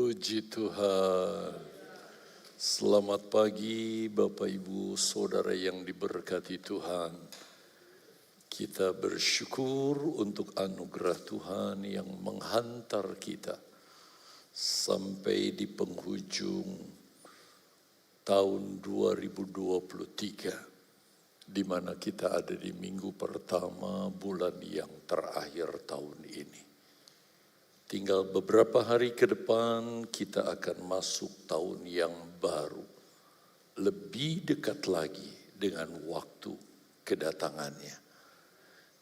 Puji Tuhan. Selamat pagi Bapak Ibu Saudara yang diberkati Tuhan. Kita bersyukur untuk anugerah Tuhan yang menghantar kita sampai di penghujung tahun 2023, di mana kita ada di minggu pertama bulan yang terakhir tahun ini. Tinggal beberapa hari ke depan kita akan masuk tahun yang baru. Lebih dekat lagi dengan waktu kedatangannya.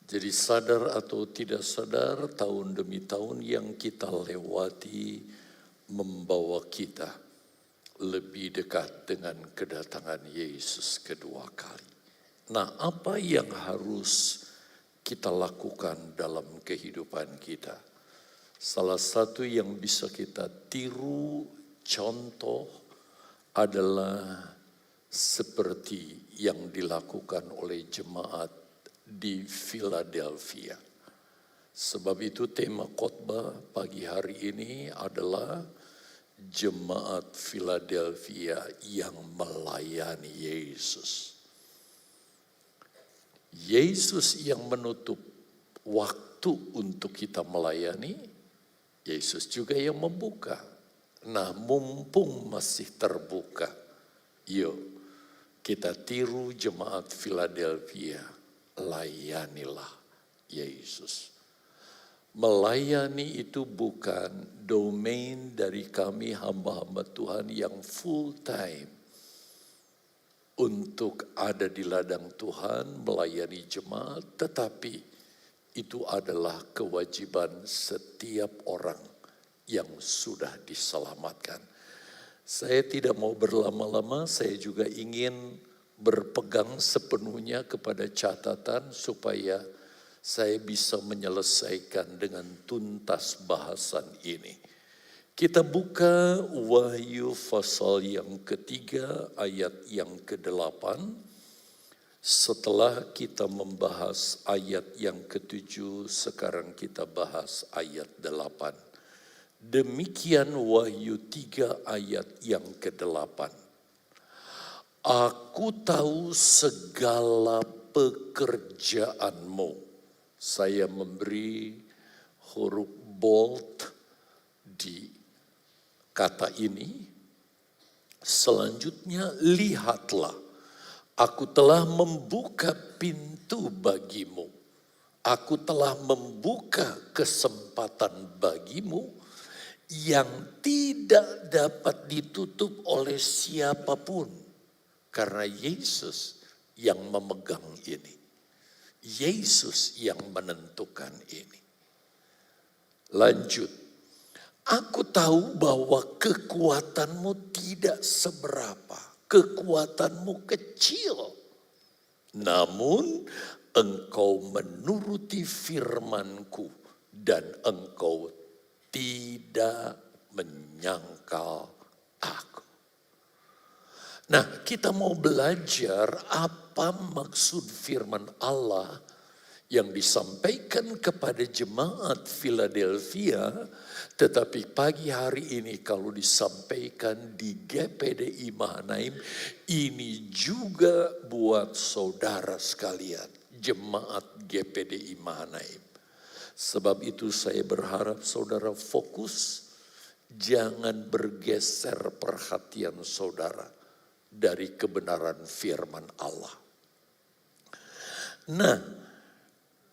Jadi sadar atau tidak sadar, tahun demi tahun yang kita lewati membawa kita lebih dekat dengan kedatangan Yesus kedua kali. Nah, apa yang harus kita lakukan dalam kehidupan kita? Salah satu yang bisa kita tiru contoh adalah seperti yang dilakukan oleh jemaat di Philadelphia. Sebab itu tema khotbah pagi hari ini adalah jemaat Philadelphia yang melayani Yesus. Yesus yang menutup waktu untuk kita melayani, Yesus juga yang membuka. Nah, mumpung masih terbuka, yuk kita tiru jemaat Philadelphia, layanilah Yesus. Melayani itu bukan domain dari kami hamba-hamba Tuhan yang full time untuk ada di ladang Tuhan melayani jemaat, tetapi itu adalah kewajiban setiap orang yang sudah diselamatkan. Saya tidak mau berlama-lama, saya juga ingin berpegang sepenuhnya kepada catatan supaya saya bisa menyelesaikan dengan tuntas bahasan ini. Kita buka Wahyu pasal yang ketiga ayat yang ke-8. Setelah kita membahas ayat yang ke-7, sekarang kita bahas ayat 8. Demikian Wahyu 3 ayat yang ke-8. Aku tahu segala pekerjaanmu. Saya memberi huruf bold di kata ini. Selanjutnya, lihatlah. Aku telah membuka pintu bagimu. Aku telah membuka kesempatan bagimu yang tidak dapat ditutup oleh siapapun. Karena Yesus yang memegang ini. Yesus yang menentukan ini. Lanjut. Aku tahu bahwa kekuatanmu tidak seberapa. Kekuatanmu kecil, namun engkau menuruti firman-Ku dan engkau tidak menyangkal aku. Nah, kita mau belajar apa maksud firman Allah yang disampaikan kepada jemaat Philadelphia, tetapi pagi hari ini kalau disampaikan di GPDI Mahanaim, ini juga buat saudara sekalian, jemaat GPDI Mahanaim. Sebab itu saya berharap saudara fokus, jangan bergeser perhatian saudara dari kebenaran firman Allah. Nah,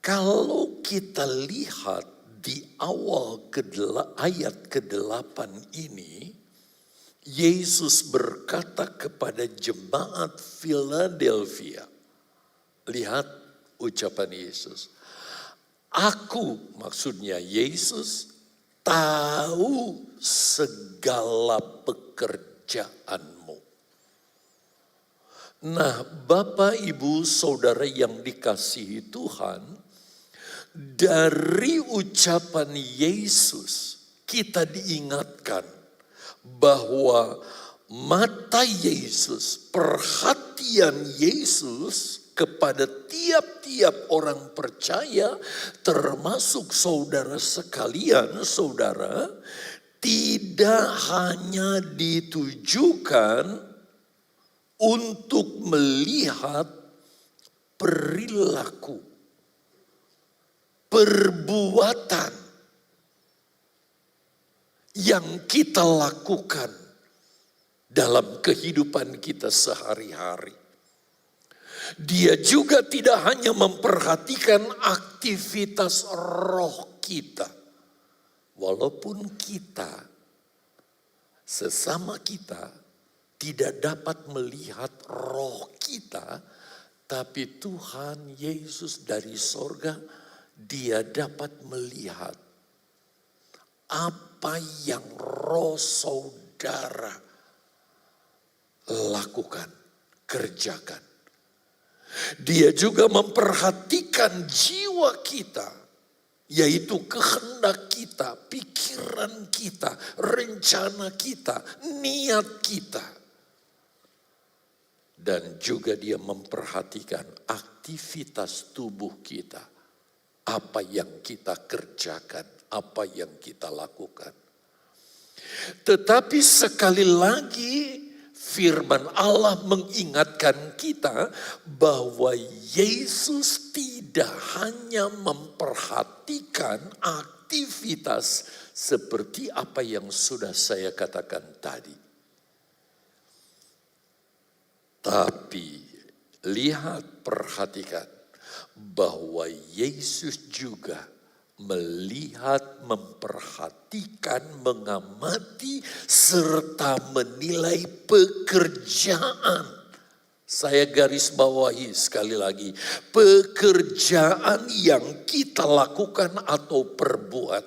kalau kita lihat di awal ayat ke-8 ini, Yesus berkata kepada jemaat Philadelphia. Lihat ucapan Yesus. Aku, maksudnya Yesus, tahu segala pekerjaanmu. Nah, Bapak, Ibu, Saudara yang dikasihi Tuhan, dari ucapan Yesus kita diingatkan bahwa mata Yesus, perhatian Yesus kepada tiap-tiap orang percaya, termasuk saudara sekalian, saudara, tidak hanya ditujukan untuk melihat perilaku, perbuatan yang kita lakukan dalam kehidupan kita sehari-hari. Dia juga tidak hanya memperhatikan aktivitas roh kita. Walaupun kita, sesama kita, tidak dapat melihat roh kita, tapi Tuhan Yesus dari sorga, Dia dapat melihat apa yang roh saudara lakukan, kerjakan. Dia juga memperhatikan jiwa kita, yaitu kehendak kita, pikiran kita, rencana kita, niat kita. Dan juga dia memperhatikan aktivitas tubuh kita. Apa yang kita kerjakan, apa yang kita lakukan. Tetapi sekali lagi firman Allah mengingatkan kita bahwa Yesus tidak hanya memperhatikan aktivitas seperti apa yang sudah saya katakan tadi. Tapi lihat, perhatikan bahwa Yesus juga melihat, memperhatikan, mengamati, serta menilai pekerjaan. Saya garis bawahi sekali lagi, pekerjaan yang kita lakukan atau perbuat.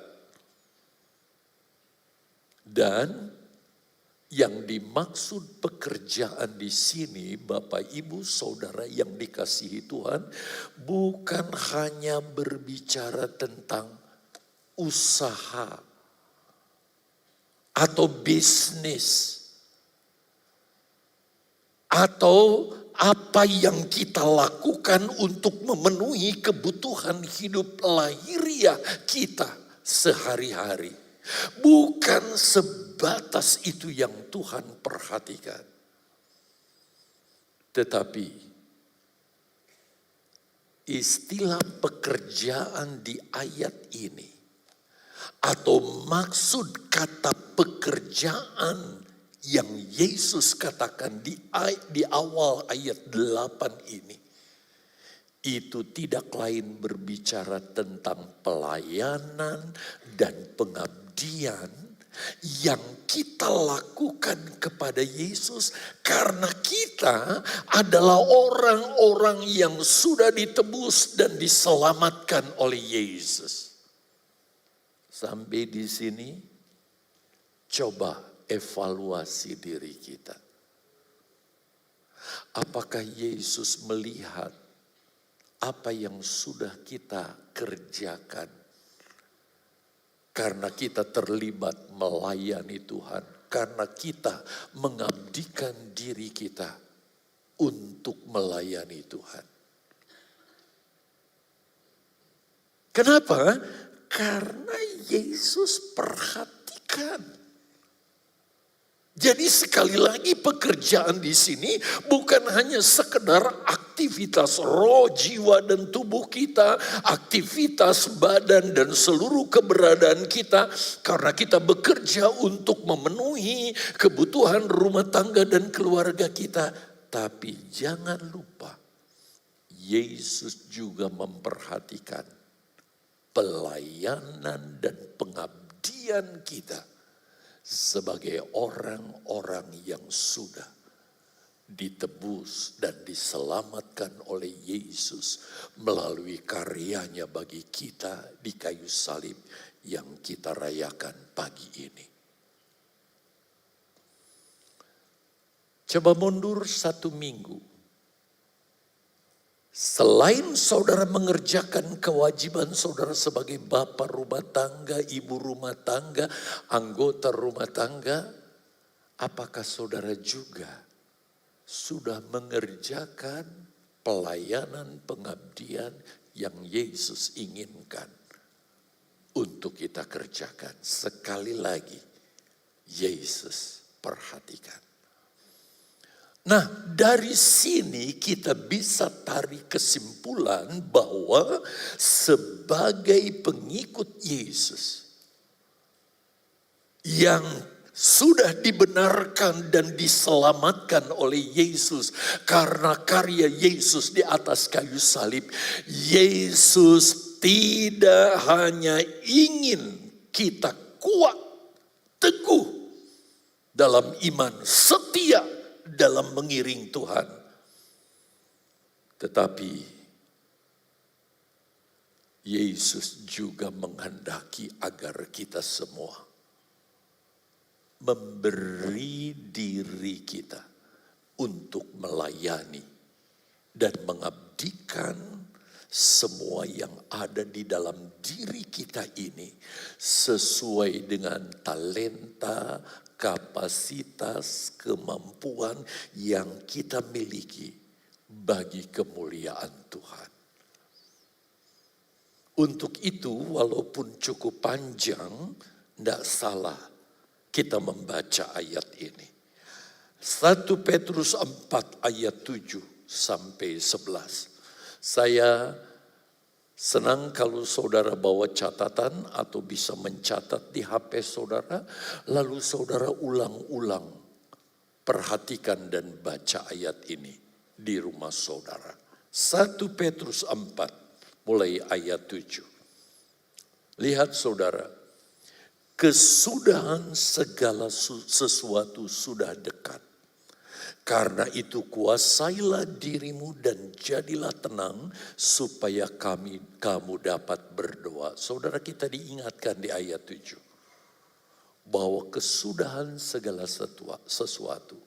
Dan yang dimaksud pekerjaan di sini, Bapak Ibu Saudara yang dikasihi Tuhan, bukan hanya berbicara tentang usaha atau bisnis atau apa yang kita lakukan untuk memenuhi kebutuhan hidup lahiriah kita sehari-hari. Bukan sebatas itu yang Tuhan perhatikan. Tetapi istilah pekerjaan di ayat ini atau maksud kata pekerjaan yang Yesus katakan di awal ayat 8 ini, itu tidak lain berbicara tentang pelayanan dan pengabdian yang kita lakukan kepada Yesus karena kita adalah orang-orang yang sudah ditebus dan diselamatkan oleh Yesus. Sampai di sini coba evaluasi diri kita. Apakah Yesus melihat apa yang sudah kita kerjakan? Karena kita terlibat melayani Tuhan. Karena kita mengabdikan diri kita untuk melayani Tuhan. Kenapa? Karena Yesus perhatikan. Jadi sekali lagi pekerjaan di sini bukan hanya sekedar aktivitas roh, jiwa dan tubuh kita, aktivitas badan dan seluruh keberadaan kita karena kita bekerja untuk memenuhi kebutuhan rumah tangga dan keluarga kita. Tapi jangan lupa Yesus juga memperhatikan pelayanan dan pengabdian kita sebagai orang-orang yang sudah ditebus dan diselamatkan oleh Yesus melalui karyanya bagi kita di kayu salib yang kita rayakan pagi ini. Coba mundur 1 minggu. Selain saudara mengerjakan kewajiban saudara sebagai bapak rumah tangga, ibu rumah tangga, anggota rumah tangga, apakah saudara juga sudah mengerjakan pelayanan pengabdian yang Yesus inginkan untuk kita kerjakan? Sekali lagi, Yesus. Perhatikan. Nah, dari sini kita bisa tarik kesimpulan bahwa sebagai pengikut Yesus yang sudah dibenarkan dan diselamatkan oleh Yesus karena karya Yesus di atas kayu salib. Yesus tidak hanya ingin kita kuat, teguh dalam iman, setia dalam mengiring Tuhan. Tetapi Yesus juga menghendaki agar kita semua memberi diri kita untuk melayani dan mengabdikan semua yang ada di dalam diri kita ini sesuai dengan talenta, kapasitas, kemampuan yang kita miliki bagi kemuliaan Tuhan. Untuk itu, walaupun cukup panjang, tidak salah kita membaca ayat ini. 1 Petrus 4 ayat 7 sampai 11. Saya senang kalau saudara bawa catatan atau bisa mencatat di HP saudara. Lalu saudara ulang-ulang perhatikan dan baca ayat ini di rumah saudara. 1 Petrus 4 mulai ayat 7. Lihat saudara. Kesudahan segala sesuatu sudah dekat. Karena itu kuasailah dirimu dan jadilah tenang supaya kamu dapat berdoa. Saudara, kita diingatkan di ayat 7. Bahwa kesudahan segala sesuatu.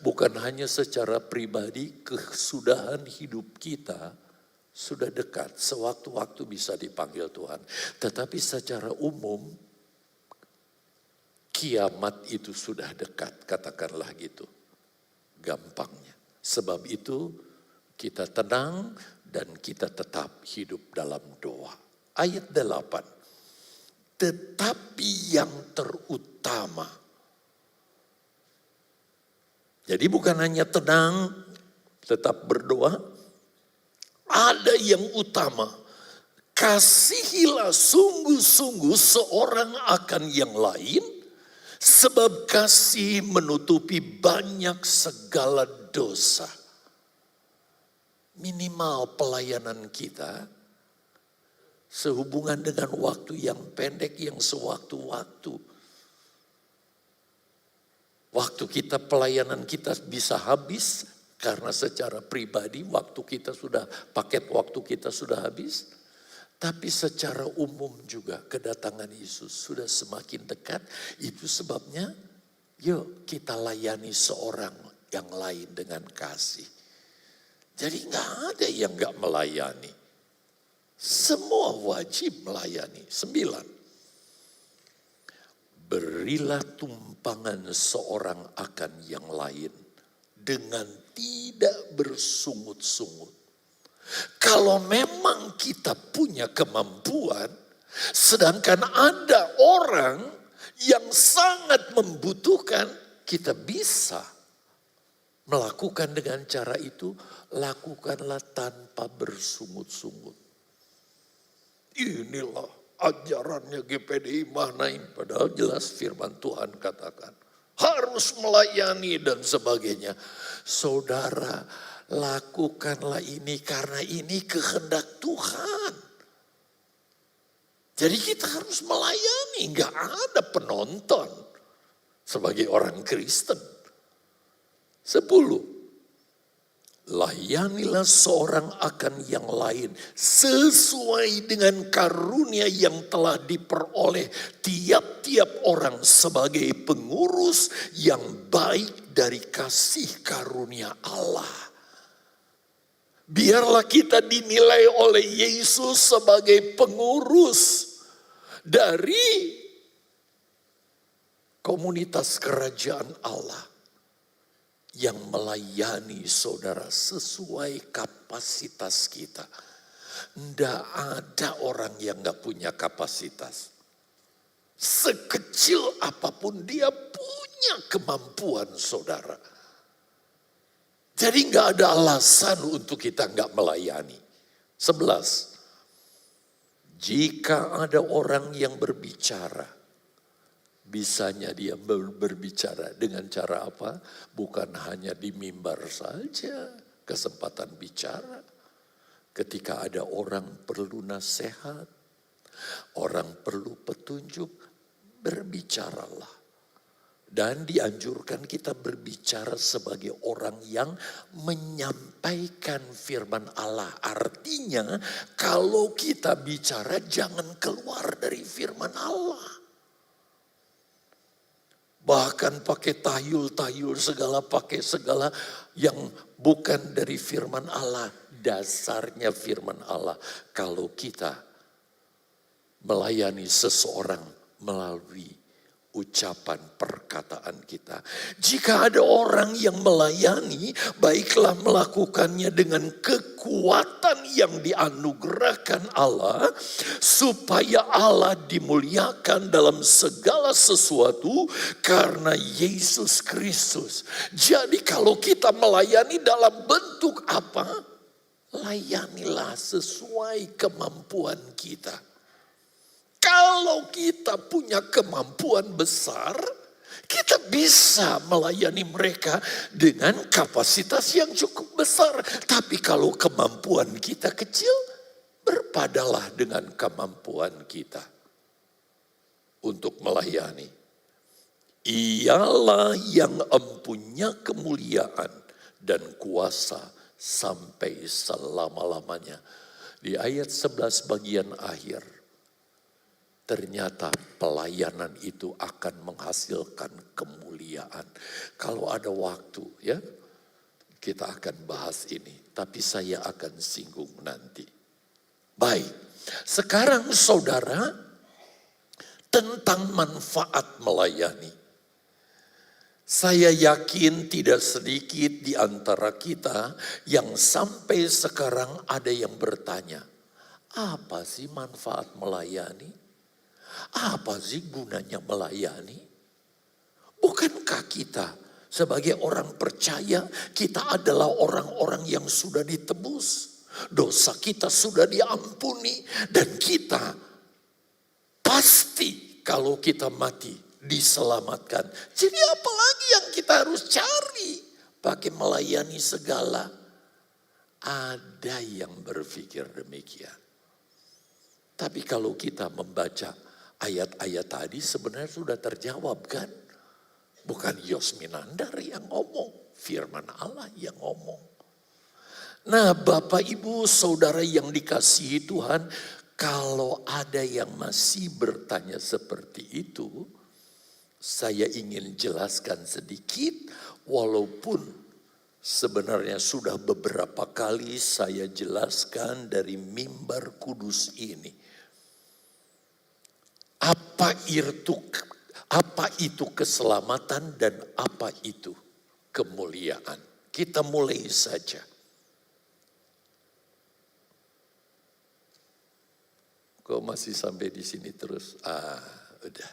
Bukan hanya secara pribadi, kesudahan hidup kita sudah dekat. Sewaktu-waktu bisa dipanggil Tuhan. Tetapi secara umum, kiamat itu sudah dekat, katakanlah gitu. Gampangnya. Sebab itu kita tenang dan kita tetap hidup dalam doa. Ayat 8. Tetapi yang terutama. Jadi bukan hanya tenang, tetap berdoa. Ada yang utama. Kasihilah sungguh-sungguh seorang akan yang lain. Sebab kasih menutupi banyak segala dosa. Minimal pelayanan kita sehubungan dengan waktu yang pendek, yang sewaktu-waktu. Waktu kita, pelayanan kita bisa habis karena secara pribadi paket waktu kita sudah habis. Tapi secara umum juga kedatangan Yesus sudah semakin dekat. Itu sebabnya yuk kita layani seorang yang lain dengan kasih. Jadi gak ada yang gak melayani. Semua wajib melayani. 9. Berilah tumpangan seorang akan yang lain dengan tidak bersungut-sungut. Kalau memang kita punya kemampuan, sedangkan ada orang yang sangat membutuhkan, kita bisa melakukan dengan cara itu, lakukanlah tanpa bersungut-sungut. Inilah ajarannya GPDI Mahnaim, padahal jelas firman Tuhan katakan harus melayani dan sebagainya. Saudara, lakukanlah ini karena ini kehendak Tuhan. Jadi kita harus melayani, gak ada penonton sebagai orang Kristen. 10. Layanilah seorang akan yang lain sesuai dengan karunia yang telah diperoleh tiap-tiap orang sebagai pengurus yang baik dari kasih karunia Allah. Biarlah kita dinilai oleh Yesus sebagai pengurus dari komunitas kerajaan Allah yang melayani saudara sesuai kapasitas kita. Tidak ada orang yang gak punya kapasitas. Sekecil apapun dia punya. punya kemampuan saudara. Jadi nggak ada alasan untuk kita nggak melayani. 11. Jika ada orang yang berbicara, bisanya dia berbicara dengan cara apa? Bukan hanya di mimbar saja kesempatan bicara. Ketika ada orang perlu nasihat, orang perlu petunjuk, berbicaralah. Dan dianjurkan kita berbicara sebagai orang yang menyampaikan firman Allah. Artinya kalau kita bicara jangan keluar dari firman Allah. Bahkan pakai tayul-tayul segala, pakai segala yang bukan dari firman Allah. Dasarnya firman Allah. Kalau kita melayani seseorang melalui ucapan perkataan kita. Jika ada orang yang melayani, baiklah melakukannya dengan kekuatan yang dianugerahkan Allah, supaya Allah dimuliakan dalam segala sesuatu karena Yesus Kristus. Jadi kalau kita melayani dalam bentuk apa? Layanilah sesuai kemampuan kita. Kalau kita punya kemampuan besar, kita bisa melayani mereka dengan kapasitas yang cukup besar. Tapi kalau kemampuan kita kecil, berpadalah dengan kemampuan kita untuk melayani. Ialah yang empunya kemuliaan dan kuasa sampai selama-lamanya. Di ayat 11 bagian akhir. Ternyata pelayanan itu akan menghasilkan kemuliaan. Kalau ada waktu ya, kita akan bahas ini. Tapi saya akan singgung nanti. Baik, sekarang saudara, tentang manfaat melayani. Saya yakin tidak sedikit di antara kita yang sampai sekarang ada yang bertanya, apa sih manfaat melayani? Apa sih gunanya melayani? Bukankah kita sebagai orang percaya, kita adalah orang-orang yang sudah ditebus. Dosa kita sudah diampuni. Dan kita pasti kalau kita mati diselamatkan. Jadi apa lagi yang kita harus cari? Pakai melayani segala. Ada yang berpikir demikian. Tapi kalau kita membaca ayat-ayat tadi sebenarnya sudah terjawab kan? Bukan Yosminandar yang ngomong, firman Allah yang ngomong. Nah Bapak Ibu Saudara yang dikasihi Tuhan, kalau ada yang masih bertanya seperti itu, saya ingin jelaskan sedikit walaupun sebenarnya sudah beberapa kali saya jelaskan dari mimbar kudus ini. Apa itu keselamatan dan apa itu kemuliaan? Kita mulai saja. Kok masih sampai di sini terus? Udah.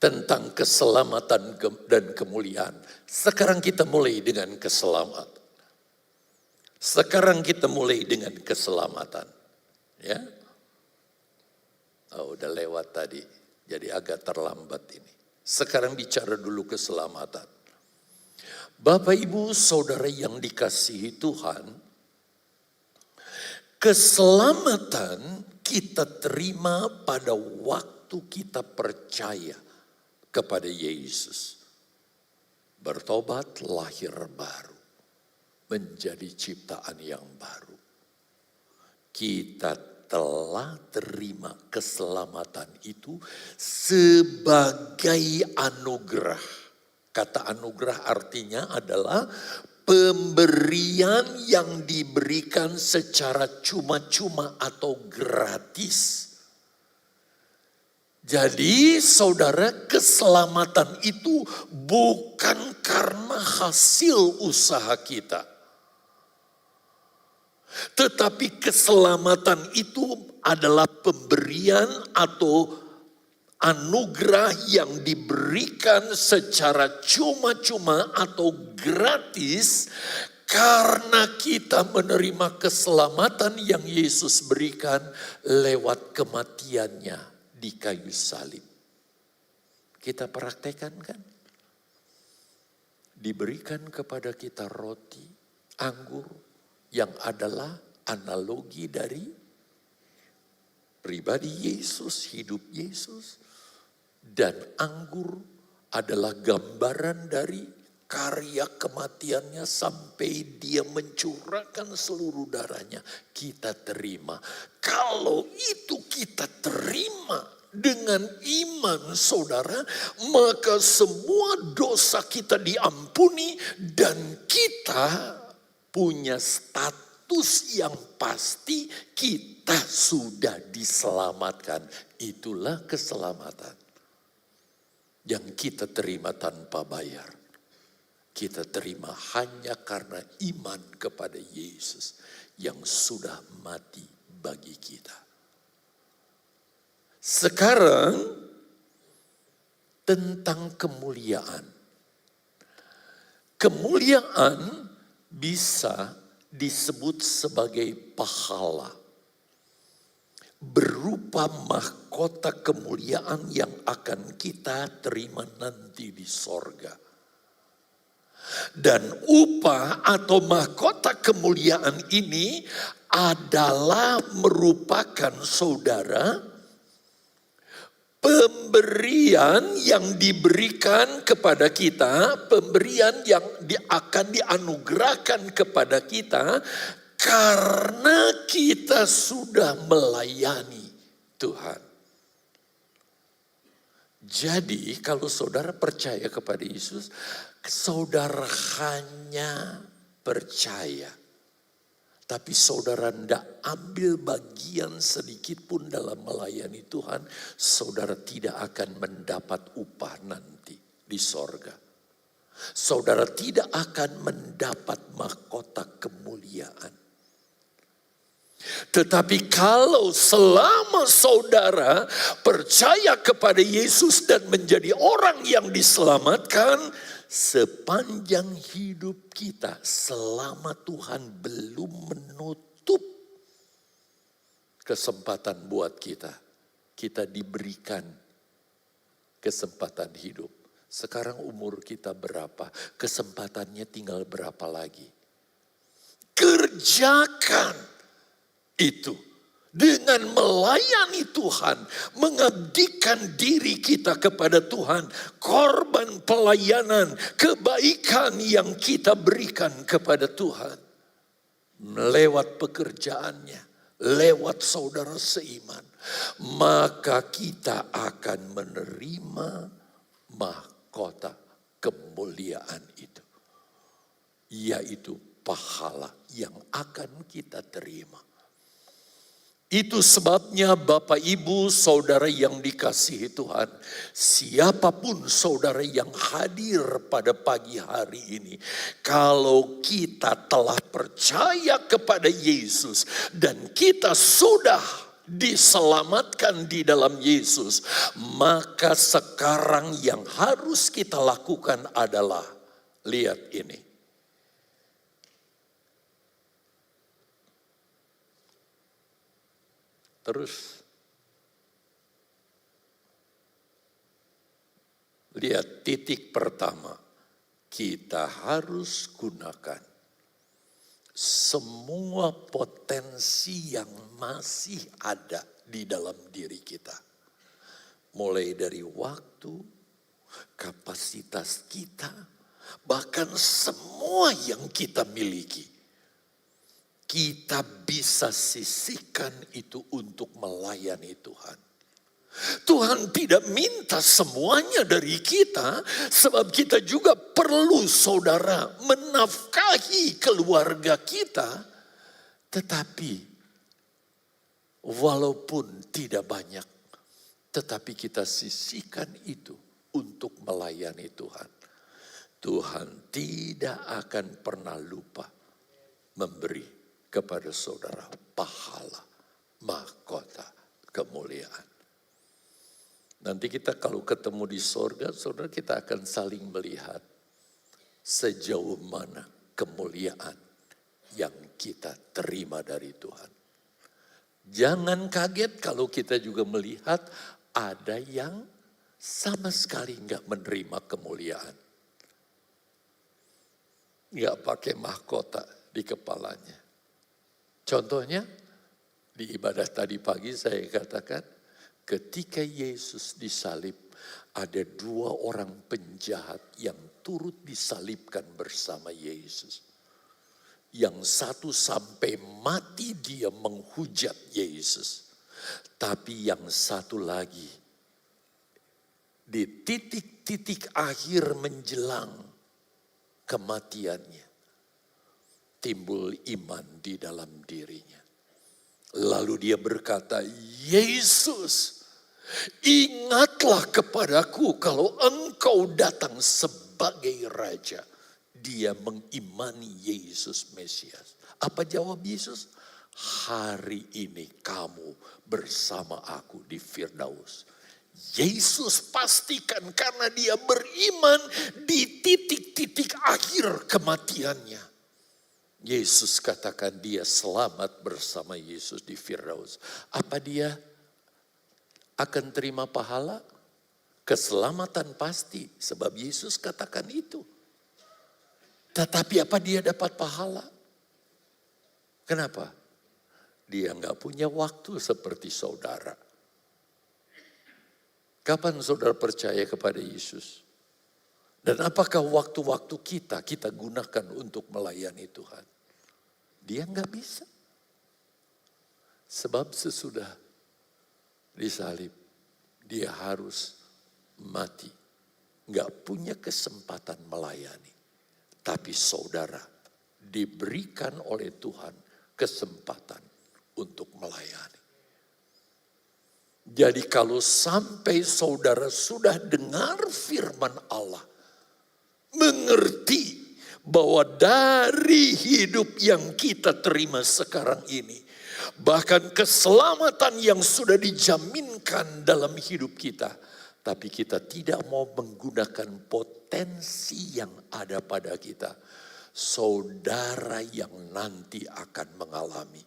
Tentang keselamatan dan kemuliaan. Sekarang kita mulai dengan keselamatan. Ya. Oh, udah lewat tadi, jadi agak terlambat ini. Sekarang bicara dulu keselamatan. Bapak Ibu Saudara yang dikasihi Tuhan, keselamatan kita terima pada waktu kita percaya kepada Yesus. Bertobat, lahir baru, menjadi ciptaan yang baru. Kita telah terima keselamatan itu sebagai anugerah. Kata anugerah artinya adalah pemberian yang diberikan secara cuma-cuma atau gratis. Jadi saudara, keselamatan itu bukan karena hasil usaha kita. Tetapi keselamatan itu adalah pemberian atau anugerah yang diberikan secara cuma-cuma atau gratis karena kita menerima keselamatan yang Yesus berikan lewat kematiannya di kayu salib. Kita praktekkan kan? Diberikan kepada kita roti, anggur yang adalah analogi dari pribadi Yesus, hidup Yesus. Dan anggur adalah gambaran dari karya kematiannya sampai dia mencurahkan seluruh darahnya. Kita terima. Kalau itu kita terima dengan iman saudara, maka semua dosa kita diampuni dan kita punya status yang pasti kita sudah diselamatkan. Itulah keselamatan yang kita terima tanpa bayar. Kita terima hanya karena iman kepada Yesus yang sudah mati bagi kita. Sekarang tentang kemuliaan. Kemuliaan bisa disebut sebagai pahala. Berupa mahkota kemuliaan yang akan kita terima nanti di sorga. Dan upah atau mahkota kemuliaan ini adalah merupakan saudara pemberian yang diberikan kepada kita, pemberian yang akan dianugerahkan kepada kita karena kita sudah melayani Tuhan. Jadi kalau saudara percaya kepada Yesus, saudara hanya percaya. Tapi saudara tidak ambil bagian sedikit pun dalam melayani Tuhan, saudara tidak akan mendapat upah nanti di sorga. Saudara tidak akan mendapat mahkota kemuliaan. Tetapi kalau selama saudara percaya kepada Yesus dan menjadi orang yang diselamatkan, sepanjang hidup kita selama Tuhan belum menutup kesempatan buat kita, kita diberikan kesempatan hidup. Sekarang umur kita berapa? Kesempatannya tinggal berapa lagi? Kerjakan itu dengan melayani Tuhan, mengabdikan diri kita kepada Tuhan, korban pelayanan, kebaikan yang kita berikan kepada Tuhan. Lewat pekerjaannya, lewat saudara seiman, maka kita akan menerima mahkota kemuliaan itu. Yaitu pahala yang akan kita terima. Itu sebabnya Bapak Ibu saudara yang dikasihi Tuhan, siapapun saudara yang hadir pada pagi hari ini, kalau kita telah percaya kepada Yesus dan kita sudah diselamatkan di dalam Yesus, maka sekarang yang harus kita lakukan adalah, lihat ini. Terus lihat titik pertama, kita harus gunakan semua potensi yang masih ada di dalam diri kita. Mulai dari waktu, kapasitas kita, bahkan semua yang kita miliki. Kita bisa sisihkan itu untuk melayani Tuhan. Tuhan tidak minta semuanya dari kita, sebab kita juga perlu saudara menafkahi keluarga kita. Tetapi walaupun tidak banyak, tetapi kita sisihkan itu untuk melayani Tuhan. Tuhan tidak akan pernah lupa memberi kepada saudara pahala, mahkota kemuliaan. Nanti kita kalau ketemu di sorga, saudara, kita akan saling melihat sejauh mana kemuliaan yang kita terima dari Tuhan. Jangan kaget kalau kita juga melihat ada yang sama sekali nggak menerima kemuliaan. Nggak pakai mahkota di kepalanya. Contohnya, di ibadah tadi pagi saya katakan, ketika Yesus disalib, ada 2 orang penjahat yang turut disalibkan bersama Yesus. Yang satu sampai mati dia menghujat Yesus. Tapi yang satu lagi, di titik-titik akhir menjelang kematiannya, timbul iman di dalam dirinya. Lalu dia berkata, Yesus, ingatlah kepadaku kalau engkau datang sebagai Raja. Dia mengimani Yesus Mesias. Apa jawab Yesus? Hari ini kamu bersama aku di Firdaus. Yesus pastikan karena dia beriman di titik-titik akhir kematiannya. Yesus katakan dia selamat bersama Yesus di Firdaus. Apa dia akan terima pahala? Keselamatan pasti, sebab Yesus katakan itu. Tetapi apa dia dapat pahala? Kenapa? Dia nggak punya waktu seperti saudara. Kapan saudara percaya kepada Yesus? Dan apakah waktu-waktu kita gunakan untuk melayani Tuhan? Dia nggak bisa. Sebab sesudah disalib, dia harus mati. Nggak punya kesempatan melayani. Tapi saudara diberikan oleh Tuhan kesempatan untuk melayani. Jadi kalau sampai saudara sudah dengar firman Allah, mengerti bahwa dari hidup yang kita terima sekarang ini, bahkan keselamatan yang sudah dijaminkan dalam hidup kita, tapi kita tidak mau menggunakan potensi yang ada pada kita, saudara yang nanti akan mengalami.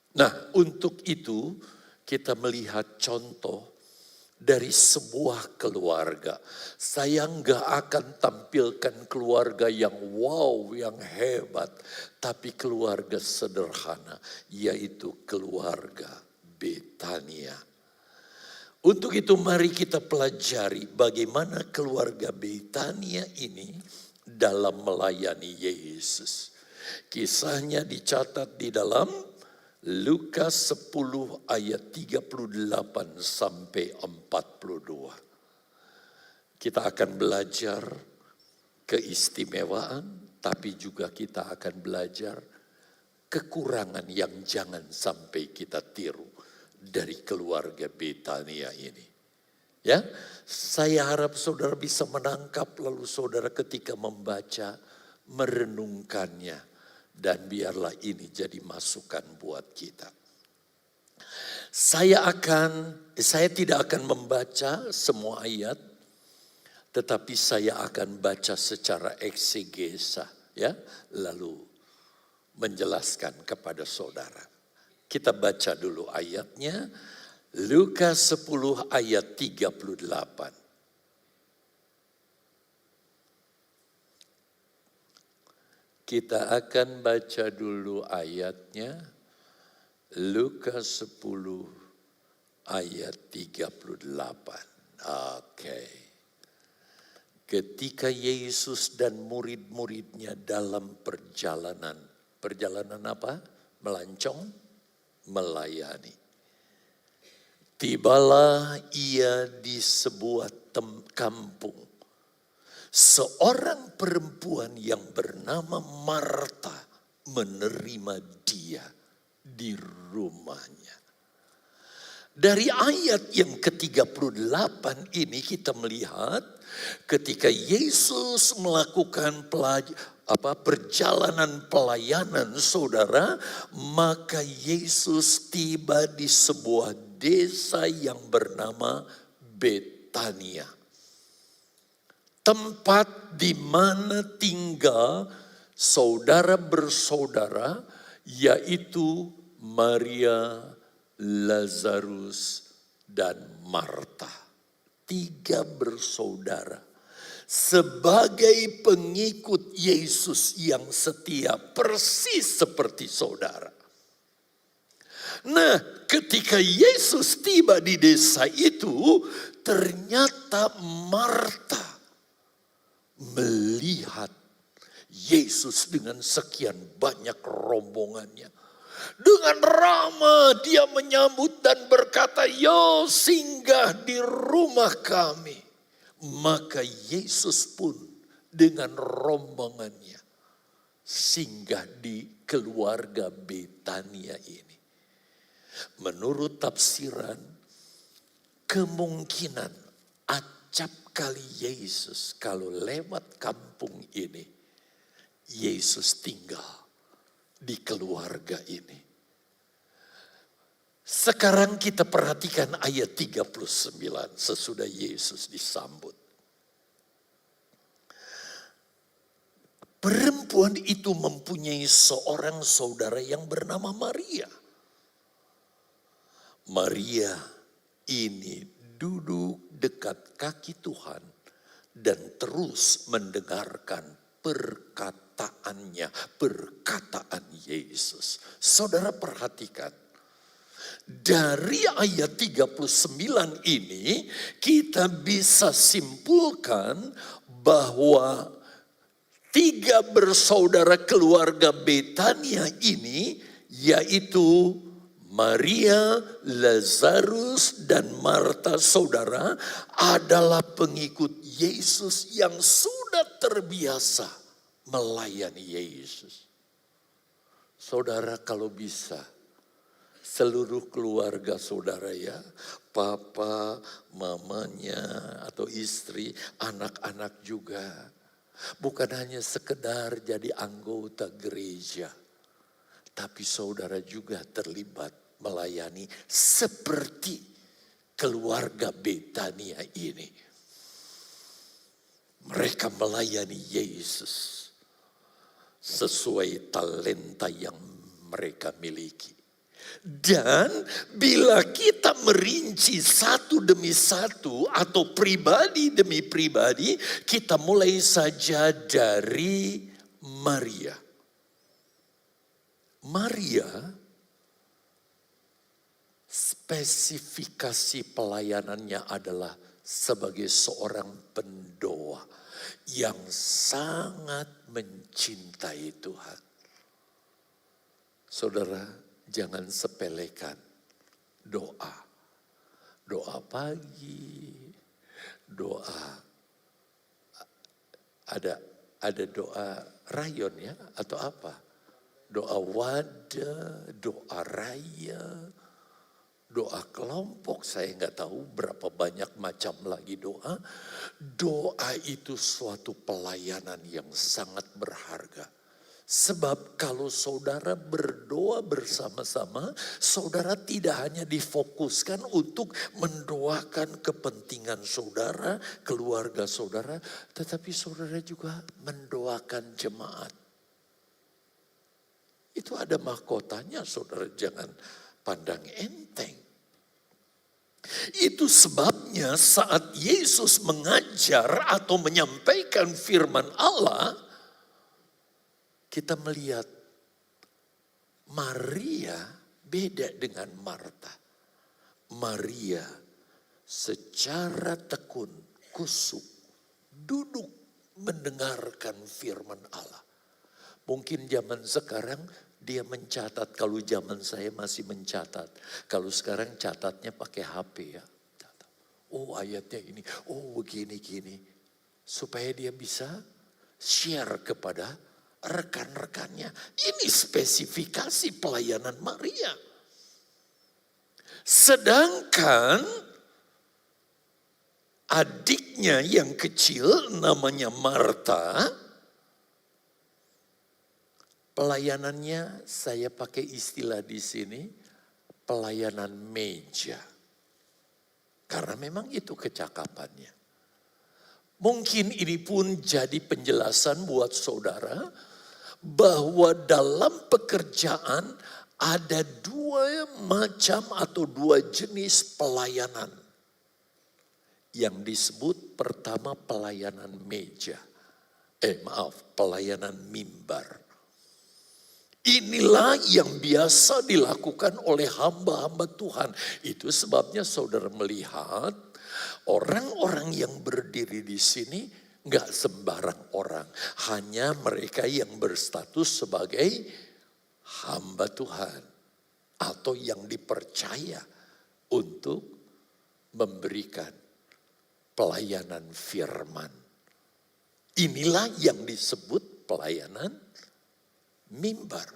Nah, untuk itu kita melihat contoh dari sebuah keluarga. Saya nggak akan tampilkan keluarga yang wow, yang hebat, tapi keluarga sederhana, yaitu keluarga Betania. Untuk itu mari kita pelajari bagaimana keluarga Betania ini dalam melayani Yesus. Kisahnya dicatat di dalam Lukas 10 ayat 38 sampai 42. Kita akan belajar keistimewaan, tapi juga kita akan belajar kekurangan yang jangan sampai kita tiru dari keluarga Betania ini. Ya, saya harap saudara bisa menangkap, lalu saudara ketika membaca merenungkannya, dan biarlah ini jadi masukan buat kita. Saya tidak akan membaca semua ayat, tetapi saya akan baca secara eksegesa, ya, lalu menjelaskan kepada saudara. Kita baca dulu ayatnya, Lukas 10 ayat 38. Kita akan baca dulu ayatnya, Lukas 10 ayat 38. Oke. Ketika Yesus dan murid-muridnya dalam perjalanan apa? Melancong, melayani. Tibalah ia di sebuah kampung. Seorang perempuan yang bernama Marta menerima dia di rumahnya. Dari ayat yang ke-38 ini kita melihat ketika Yesus melakukan perjalanan pelayanan saudara, maka Yesus tiba di sebuah desa yang bernama Betania. Tempat di mana tinggal saudara bersaudara, yaitu Maria, Lazarus, dan Marta. 3 bersaudara. Sebagai pengikut Yesus yang setia, persis seperti saudara. Nah, ketika Yesus tiba di desa itu, ternyata Marta melihat Yesus dengan sekian banyak rombongannya. Dengan ramah dia menyambut dan berkata, "Yo, singgah di rumah kami." Maka Yesus pun dengan rombongannya singgah di keluarga Betania ini. Menurut tafsiran, kemungkinan acap kali Yesus kalau lewat kampung ini, Yesus tinggal di keluarga ini. Sekarang kita perhatikan ayat 39 sesudah Yesus disambut. Perempuan itu mempunyai seorang saudara yang bernama Maria. Maria ini duduk dekat kaki Tuhan dan terus mendengarkan perkataan Yesus. Saudara perhatikan. Dari ayat 39 ini kita bisa simpulkan bahwa 3 bersaudara keluarga Betania ini, yaitu Maria, Lazarus, dan Marta, saudara, adalah pengikut Yesus yang sudah terbiasa melayani Yesus. Saudara, kalau bisa, seluruh keluarga saudara ya, papa, mamanya, atau istri, anak-anak juga. Bukan hanya sekedar jadi anggota gereja. Tapi saudara juga terlibat melayani seperti keluarga Betania ini. Mereka melayani Yesus sesuai talenta yang mereka miliki. Dan bila kita merinci satu demi satu atau pribadi demi pribadi, kita mulai saja dari Maria. Maria, spesifikasi pelayanannya adalah sebagai seorang pendoa yang sangat mencintai Tuhan. Saudara, jangan sepelekan doa. Doa pagi, doa ada doa rayon ya atau apa? Doa wadah, doa raya, doa kelompok, saya nggak tahu berapa banyak macam lagi doa. Doa itu suatu pelayanan yang sangat berharga. Sebab kalau saudara berdoa bersama-sama, saudara tidak hanya difokuskan untuk mendoakan kepentingan saudara, keluarga saudara, tetapi saudara juga mendoakan jemaat. Itu ada mahkotanya, saudara, jangan pandang enteng. Itu sebabnya saat Yesus mengajar atau menyampaikan firman Allah, kita melihat Maria beda dengan Marta. Maria secara tekun, kusuk, duduk mendengarkan firman Allah. Mungkin zaman sekarang dia mencatat, kalau zaman saya masih mencatat. Kalau sekarang catatnya pakai HP ya. Oh ayatnya ini, oh begini-gini. Supaya dia bisa share kepada rekan-rekannya. Ini spesifikasi pelayanan Maria. Sedangkan adiknya yang kecil namanya Marta, pelayanannya saya pakai istilah di sini, pelayanan meja. Karena memang itu kecakapannya. Mungkin ini pun jadi penjelasan buat saudara bahwa dalam pekerjaan ada dua macam atau dua jenis pelayanan. Yang disebut pertama pelayanan meja. Pelayanan mimbar. Inilah yang biasa dilakukan oleh hamba-hamba Tuhan. Itu sebabnya saudara melihat orang-orang yang berdiri di sini gak sembarang orang. Hanya mereka yang berstatus sebagai hamba Tuhan. Atau yang dipercaya untuk memberikan pelayanan firman. Inilah yang disebut pelayanan mimbar.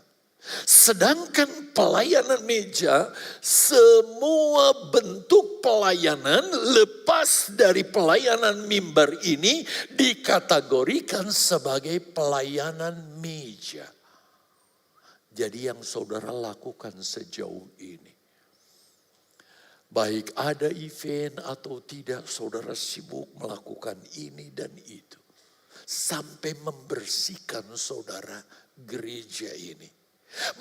Sedangkan pelayanan meja, semua bentuk pelayanan lepas dari pelayanan mimbar ini dikategorikan sebagai pelayanan meja. Jadi yang saudara lakukan sejauh ini, baik ada event atau tidak, saudara sibuk melakukan ini dan itu. Sampai membersihkan saudara gereja ini.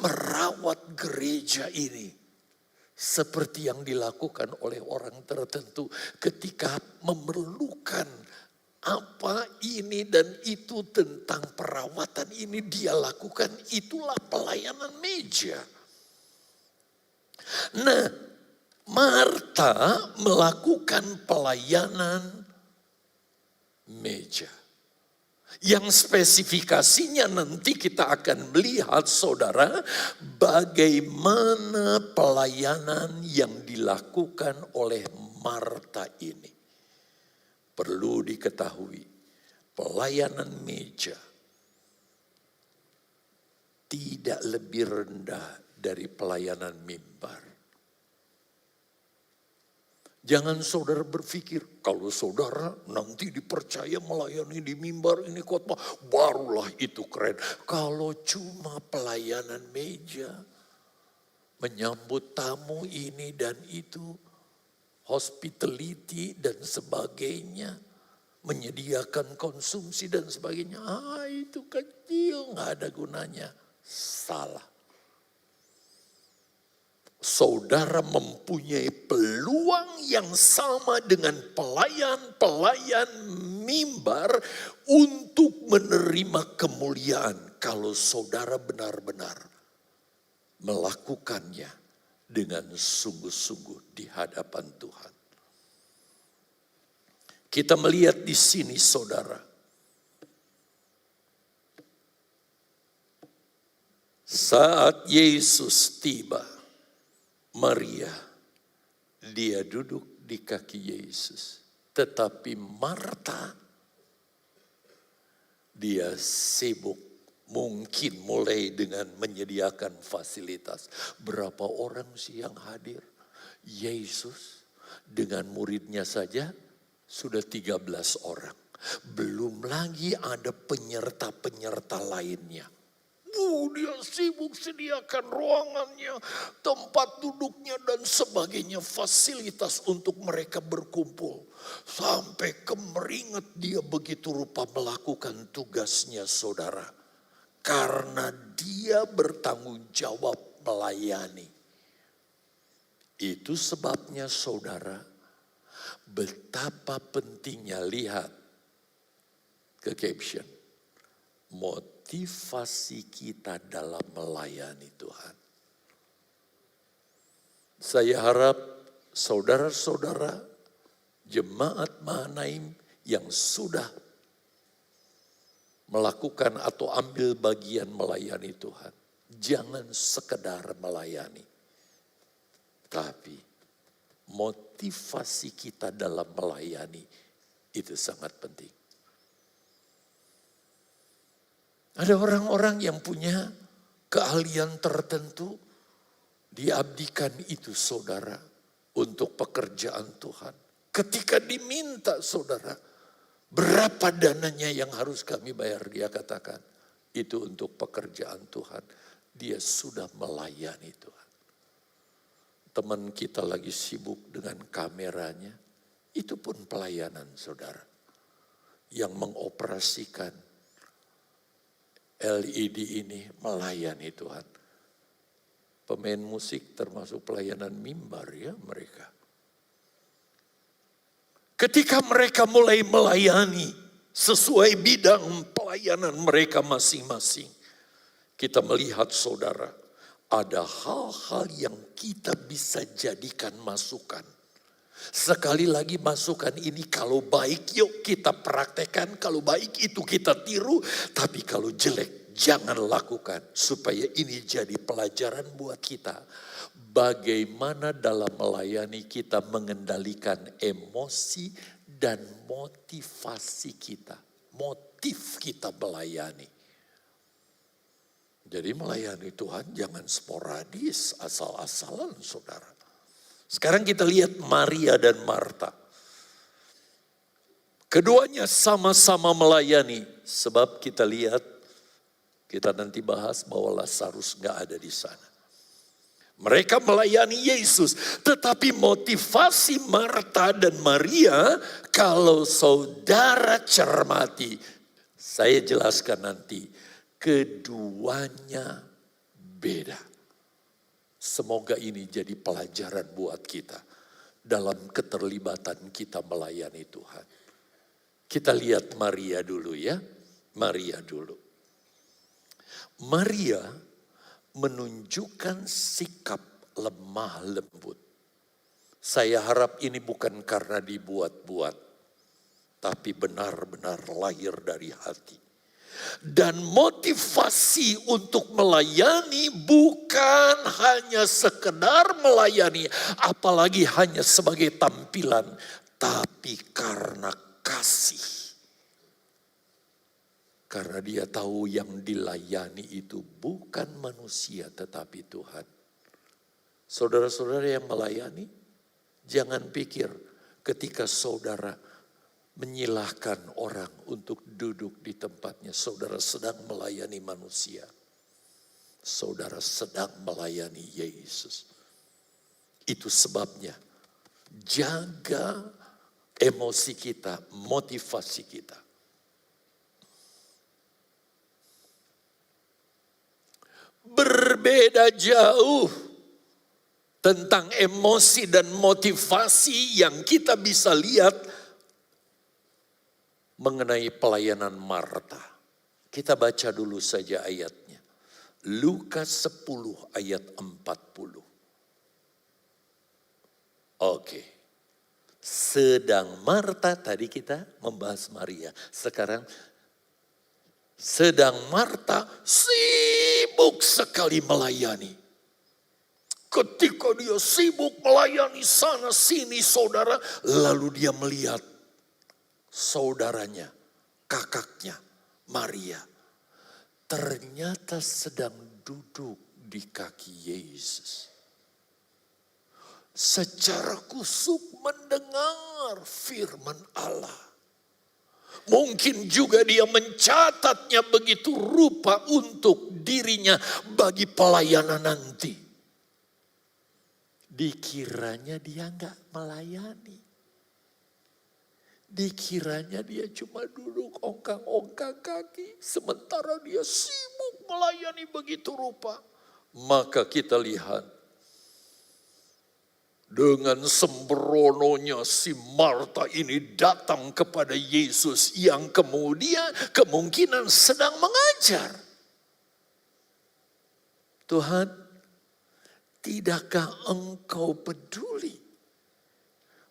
Merawat gereja ini. Seperti yang dilakukan oleh orang tertentu ketika memerlukan apa ini dan itu tentang perawatan ini dia lakukan. Itulah pelayanan meja. Nah, Marta melakukan pelayanan meja. Yang spesifikasinya nanti kita akan melihat saudara bagaimana pelayanan yang dilakukan oleh Marta ini. Perlu diketahui pelayanan meja tidak lebih rendah dari pelayanan mimbar. Jangan saudara berpikir, kalau saudara nanti dipercaya melayani di mimbar ini khotbah, barulah itu keren. Kalau cuma pelayanan meja, menyambut tamu ini dan itu, hospitality dan sebagainya, menyediakan konsumsi dan sebagainya, itu kecil, gak ada gunanya. Salah. Saudara mempunyai peluang yang sama dengan pelayan-pelayan mimbar untuk menerima kemuliaan kalau saudara benar-benar melakukannya dengan sungguh-sungguh di hadapan Tuhan. Kita melihat di sini saudara, saat Yesus tiba, Maria, dia duduk di kaki Yesus. Tetapi Marta, dia sibuk mungkin mulai dengan menyediakan fasilitas. Berapa orang sih yang hadir? Yesus dengan muridnya saja sudah 13 orang. Belum lagi ada penyerta-penyerta lainnya. Dia sibuk sediakan ruangannya, tempat duduknya dan sebagainya, fasilitas untuk mereka berkumpul. Sampai kemeringat dia begitu rupa melakukan tugasnya saudara. Karena dia bertanggung jawab melayani. Itu sebabnya saudara, betapa pentingnya lihat ke caption. Motivasi kita dalam melayani Tuhan. Saya harap saudara-saudara jemaat Mahanaim yang sudah melakukan atau ambil bagian melayani Tuhan. Jangan sekedar melayani. Tapi motivasi kita dalam melayani itu sangat penting. Ada orang-orang yang punya keahlian tertentu, diabdikan itu saudara untuk pekerjaan Tuhan. Ketika diminta saudara, berapa dananya yang harus kami bayar? Dia katakan, itu untuk pekerjaan Tuhan. Dia sudah melayani Tuhan. teman kita lagi sibuk dengan kameranya, itu pun pelayanan saudara. Yang mengoperasikan LED ini melayani Tuhan. Pemain musik termasuk pelayanan mimbar ya mereka. Ketika mereka mulai melayani sesuai bidang pelayanan mereka masing-masing, kita melihat saudara, ada hal-hal yang kita bisa jadikan masukan. Sekali lagi masukan ini kalau baik yuk kita praktekkan, kalau baik itu kita tiru, tapi kalau jelek jangan lakukan. Supaya ini jadi pelajaran buat kita. Bagaimana dalam melayani kita mengendalikan emosi dan motivasi kita. Motif kita melayani. Jadi melayani Tuhan jangan sporadis, asal-asalan saudara. Sekarang kita lihat Maria dan Marta. Keduanya sama-sama melayani. Sebab kita lihat, kita nanti bahas bahwa Lazarus gak ada di sana. Mereka melayani Yesus. Tetapi motivasi Marta dan Maria, kalau saudara cermati, saya jelaskan nanti. Keduanya beda. Semoga ini jadi pelajaran buat kita dalam keterlibatan kita melayani Tuhan. Kita lihat Maria dulu ya. Maria dulu. Maria menunjukkan sikap lemah lembut. Saya harap ini bukan karena dibuat-buat, tapi benar-benar lahir dari hati. Dan motivasi untuk melayani bukan hanya sekedar melayani, apalagi hanya sebagai tampilan, tapi karena kasih. Karena dia tahu yang dilayani itu bukan manusia tetapi Tuhan. Saudara-saudara yang melayani, jangan pikir ketika saudara menyilahkan orang untuk duduk di tempatnya. Saudara sedang melayani manusia. Saudara sedang melayani Yesus. Itu sebabnya jaga emosi kita, motivasi kita. Berbeda jauh tentang emosi dan motivasi yang kita bisa lihat mengenai pelayanan Marta. Kita baca dulu saja ayatnya. Lukas 10 ayat 40. Oke. Sedang Marta, tadi kita membahas Maria. Sekarang sedang Marta sibuk sekali melayani. Ketika dia sibuk melayani sana sini saudara, lalu dia melihat saudaranya, kakaknya, Maria, ternyata sedang duduk di kaki Yesus. Secara kusuk mendengar firman Allah. Mungkin juga dia mencatatnya begitu rupa untuk dirinya bagi pelayanan nanti. Dikiranya dia enggak melayani. Dikiranya dia cuma duduk ongkang-ongkang kaki. Sementara dia sibuk melayani begitu rupa. Maka kita lihat. Dengan sembrononya si Marta ini datang kepada Yesus. Yang kemudian kemungkinan sedang mengajar. Tuhan, tidakkah engkau peduli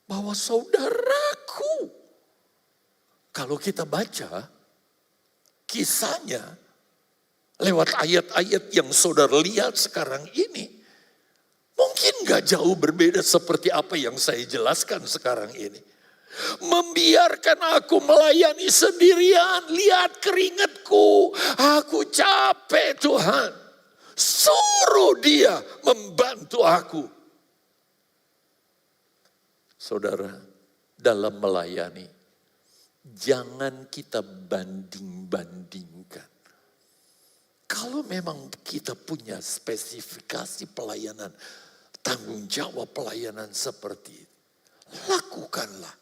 bahwa saudaraku, kalau kita baca kisahnya lewat ayat-ayat yang saudara lihat sekarang ini, mungkin gak jauh berbeda seperti apa yang saya jelaskan sekarang ini. Membiarkan aku melayani sendirian, lihat keringatku, aku capek Tuhan. Suruh dia membantu aku. Saudara, dalam melayani, jangan kita banding-bandingkan. Kalau memang kita punya spesifikasi pelayanan tanggung jawab pelayanan seperti itu. Lakukanlah.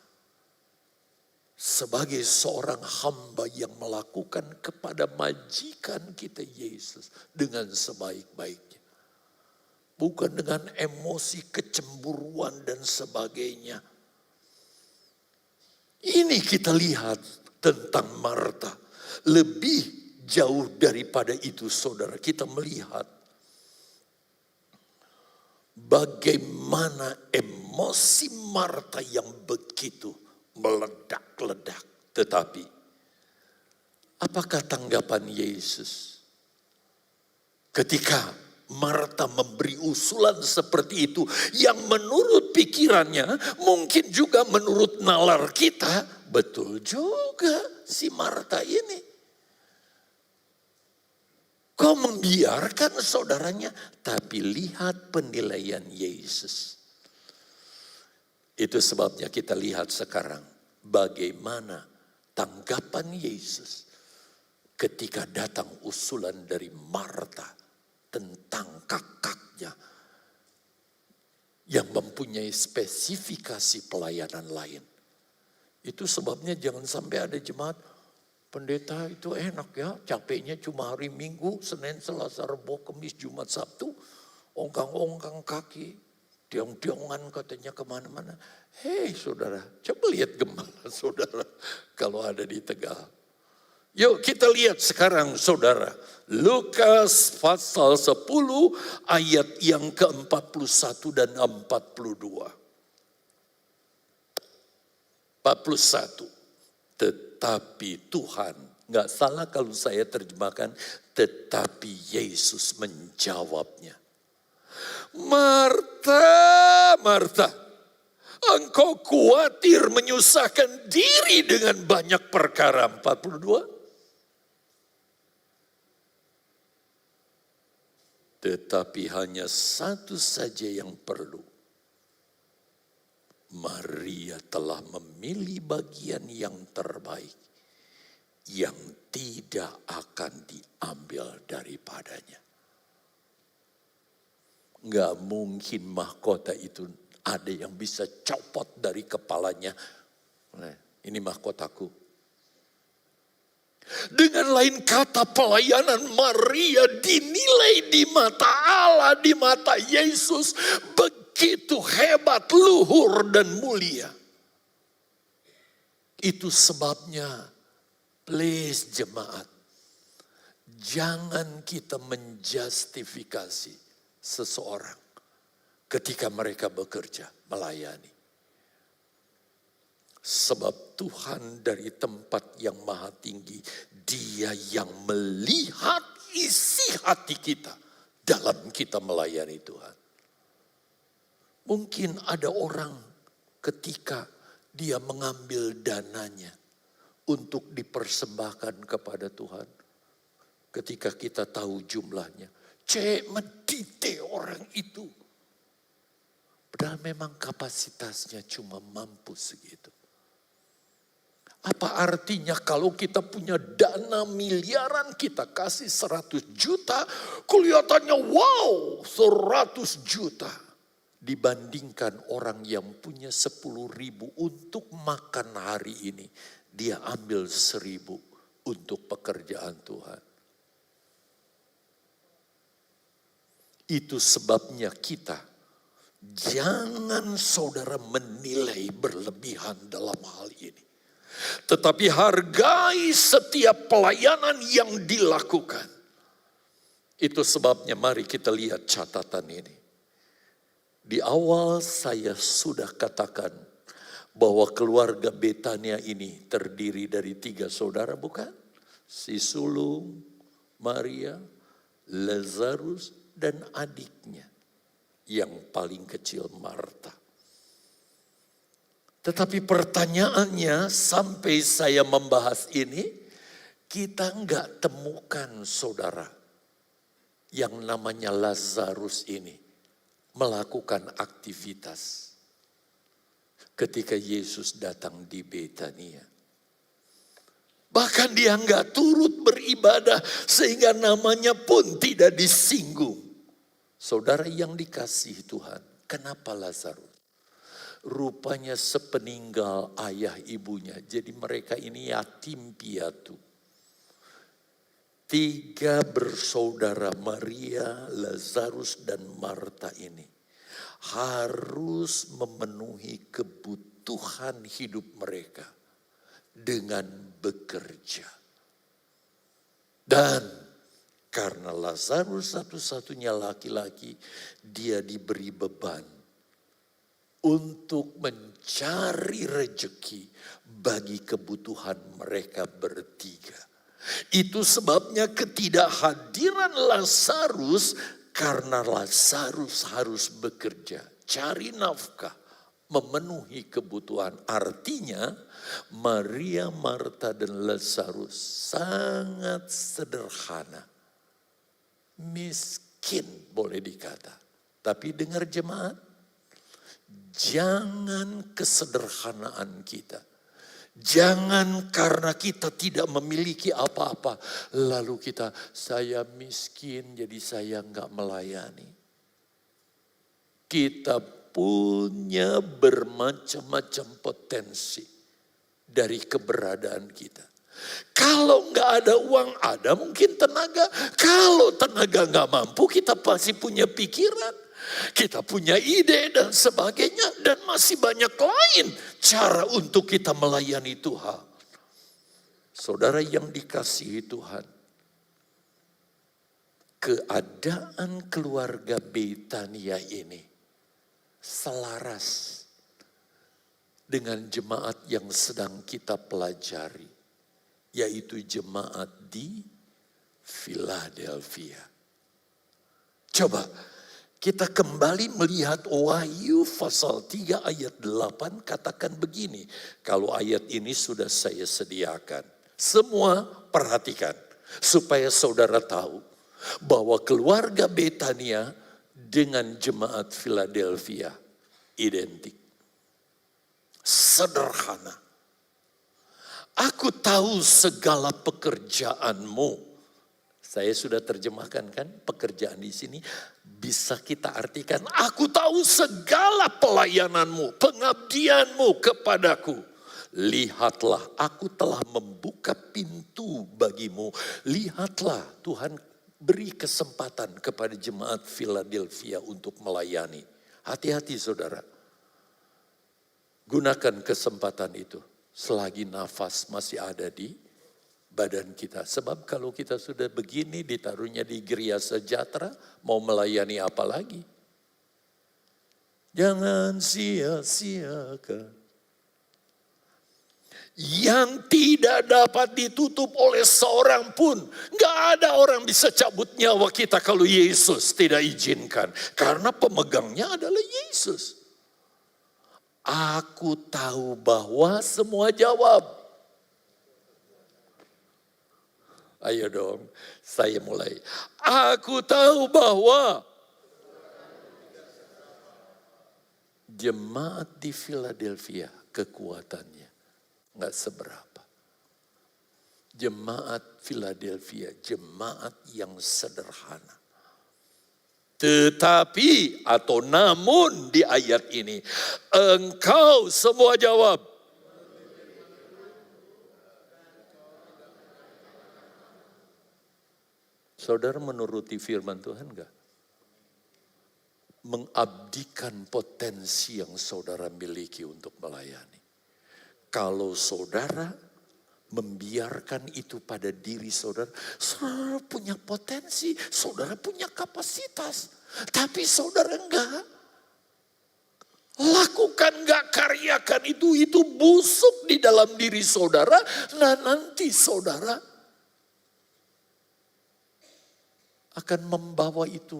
Sebagai seorang hamba yang melakukan kepada majikan kita Yesus dengan sebaik-baiknya. Bukan dengan emosi, kecemburuan dan sebagainya. Ini kita lihat tentang Marta. Lebih jauh daripada itu saudara, kita melihat bagaimana emosi Marta yang begitu meledak-ledak. Tetapi apakah tanggapan Yesus ketika Marta memberi usulan seperti itu yang menurut pikirannya, mungkin juga menurut nalar kita, betul juga si Marta ini. Kau membiarkan saudaranya, tapi lihat penilaian Yesus. Itu sebabnya kita lihat sekarang bagaimana tanggapan Yesus ketika datang usulan dari Marta tentang kakaknya yang mempunyai spesifikasi pelayanan lain. Itu sebabnya jangan sampai ada jemaat, pendeta itu enak ya, capeknya cuma hari Minggu, Senin, Selasa, Rabu, Kamis, Jumat, Sabtu, ongkang-ongkang kaki, diong-diongan katanya kemana-mana. Hei saudara, coba lihat gembala saudara kalau ada di Tegal. Yuk kita lihat sekarang saudara, Lukas pasal 10 ayat yang ke-41 dan 42. 41. Tetapi Tuhan, gak salah kalau saya terjemahkan, tetapi Yesus menjawabnya. Marta, Marta, engkau khawatir menyusahkan diri dengan banyak perkara. 42. Tetapi hanya satu saja yang perlu. Maria telah memilih bagian yang terbaik, yang tidak akan diambil daripadanya. Gak mungkin mahkota itu ada yang bisa copot dari kepalanya. Ini mahkotaku. Dengan lain kata, pelayanan Maria dinilai di mata Allah, di mata Yesus begitu hebat, luhur dan mulia. Itu sebabnya, please jemaat, jangan kita menjustifikasi seseorang ketika mereka bekerja, melayani. Sebab Tuhan dari tempat yang maha tinggi, Dia yang melihat isi hati kita dalam kita melayani Tuhan. Mungkin ada orang ketika dia mengambil dananya untuk dipersembahkan kepada Tuhan. Ketika kita tahu jumlahnya, medite orang itu. Padahal memang kapasitasnya cuma mampu segitu. Apa artinya kalau kita punya dana miliaran, kita kasih 100 juta, kelihatannya wow 100 juta. Dibandingkan orang yang punya 10.000 untuk makan hari ini, dia ambil 1.000 untuk pekerjaan Tuhan. Itu sebabnya kita, jangan saudara menilai berlebihan dalam hal ini. Tetapi hargai setiap pelayanan yang dilakukan. Itu sebabnya mari kita lihat catatan ini. Di awal saya sudah katakan bahwa keluarga Betania ini terdiri dari 3 saudara, bukan? Si sulung, Maria, Lazarus, dan adiknya yang paling kecil Marta. Tetapi pertanyaannya sampai saya membahas ini, kita enggak temukan saudara yang namanya Lazarus ini melakukan aktivitas ketika Yesus datang di Betania. Bahkan dia enggak turut beribadah sehingga namanya pun tidak disinggung. Saudara yang dikasihi Tuhan, Kenapa Lazarus? Rupanya sepeninggal ayah ibunya. Jadi mereka ini yatim piatu. 3 bersaudara, Maria, Lazarus, dan Marta ini harus memenuhi kebutuhan hidup mereka dengan bekerja. Dan karena Lazarus satu-satunya laki-laki, dia diberi beban untuk mencari rejeki bagi kebutuhan mereka bertiga. Itu sebabnya ketidakhadiran Lazarus, karena Lazarus harus bekerja, cari nafkah, memenuhi kebutuhan. Artinya Maria, Marta, dan Lazarus sangat sederhana. Miskin boleh dikata. Tapi dengar jemaat, jangan kesederhanaan kita. Jangan karena kita tidak memiliki apa-apa, lalu saya miskin jadi saya enggak melayani. Kita punya bermacam-macam potensi dari keberadaan kita. Kalau enggak ada uang, ada mungkin tenaga. Kalau tenaga enggak mampu, kita pasti punya pikiran. Kita punya ide dan sebagainya, dan masih banyak lain cara untuk kita melayani Tuhan. Saudara yang dikasihi Tuhan, keadaan keluarga Betania ini selaras dengan jemaat yang sedang kita pelajari, yaitu jemaat di Philadelphia. Coba kita kembali melihat Wahyu pasal 3 ayat 8, katakan begini. Kalau ayat ini sudah saya sediakan. Semua perhatikan supaya saudara tahu bahwa keluarga Betania dengan jemaat Philadelphia identik. Sederhana. Aku tahu segala pekerjaanmu. Saya sudah terjemahkan kan pekerjaan di sini. Bisa kita artikan, aku tahu segala pelayananmu, pengabdianmu kepadaku. Lihatlah, aku telah membuka pintu bagimu. Lihatlah, Tuhan beri kesempatan kepada jemaat Philadelphia untuk melayani. Hati-hati saudara. Gunakan kesempatan itu selagi nafas masih ada di badan kita. Sebab kalau kita sudah begini ditaruhnya di Gereja Sejahtera, mau melayani apa lagi? Jangan sia-siakan yang tidak dapat ditutup oleh seorang pun. Gak ada orang bisa cabut nyawa kita kalau Yesus tidak izinkan. Karena pemegangnya adalah Yesus. Aku tahu bahwa semua jawab. Ayo dong, saya mulai. Aku tahu bahwa jemaat di Philadelphia kekuatannya nggak seberapa. Jemaat Philadelphia, jemaat yang sederhana. Tetapi atau namun di ayat ini, engkau semua jawab. Saudara menuruti firman Tuhan enggak? Mengabdikan potensi yang saudara miliki untuk melayani. Kalau saudara membiarkan itu pada diri saudara, saudara punya potensi, saudara punya kapasitas. Tapi saudara enggak. Lakukan enggak, karyakan itu busuk di dalam diri saudara. Nah nanti saudara akan membawa itu